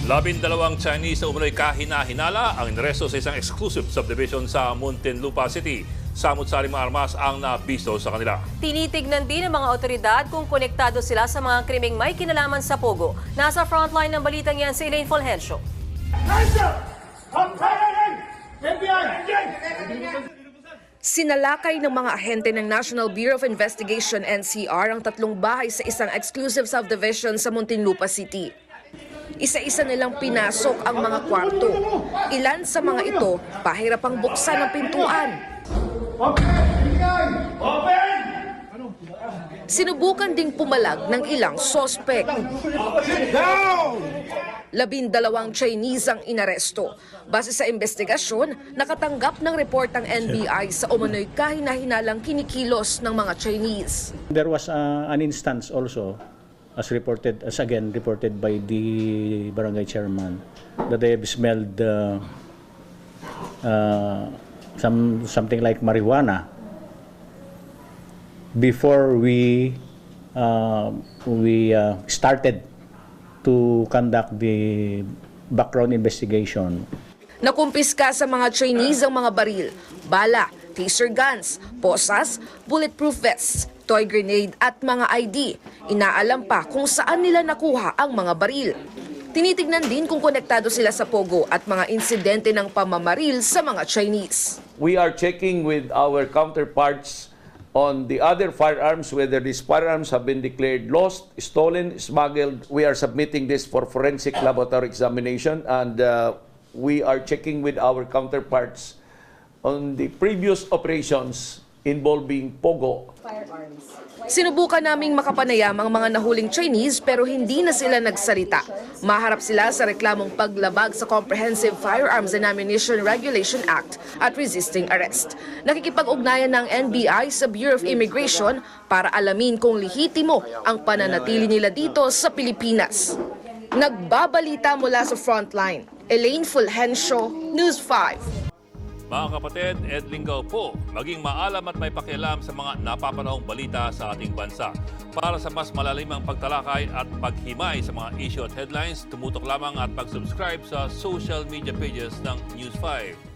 12 Chinese na umunoy kahina-hinala ang inaresto sa isang exclusive subdivision sa Muntinlupa City. Samut-saring mga armas ang nabisto sa kanila. Tinitignan din ng mga otoridad kung konektado sila sa mga krimeng may kinalaman sa Pogo. Nasa frontline ng balitang yan si Elaine Fulgencio. Sinalakay ng mga ahente ng National Bureau of Investigation NCR ang 3 bahay sa isang exclusive subdivision sa Muntinlupa City. Isa-isa nilang pinasok ang mga kwarto. Ilan sa mga ito, pahirapang buksan ang pintuan. Sinubukan ding pumalag ng ilang sospek. 12 Chinese ang inaresto. Base sa investigasyon, nakatanggap ng report ang NBI sa umano'y kahina-hinalang kinikilos ng mga Chinese. There was an instance also, as again reported by the barangay chairman, that they have smelled something like marijuana before we started to conduct the background investigation. Nakumpiska sa mga Chinese ang mga baril, bala, taser guns, posas, bulletproof vests, toy grenade at mga ID. Inaalam pa kung saan nila nakuha ang mga baril. Tinitignan din kung konektado sila sa Pogo at mga insidente ng pamamaril sa mga Chinese. We are checking with our counterparts on the other firearms, whether these firearms have been declared lost, stolen, smuggled. We are submitting this for forensic laboratory examination, and we are checking with our counterparts on the previous operations involving Pogo. Sinubukan naming makapanayam ang mga nahuling Chinese pero hindi na sila nagsalita. Maharap sila sa reklamong paglabag sa Comprehensive Firearms and Ammunition Regulation Act at resisting arrest. Nakikipag-ugnayan ng NBI sa Bureau of Immigration para alamin kung lehitimo ang pananatili nila dito sa Pilipinas. Nagbabalita mula sa frontline, Elaine Fulgencio, News 5. Mga kapatid, Ed Lingaw po, maging maalam at may pakialam sa mga napapanahong balita sa ating bansa. Para sa mas malalimang pagtalakay at paghimay sa mga issue at headlines, tumutok lamang at mag-subscribe sa social media pages ng News 5.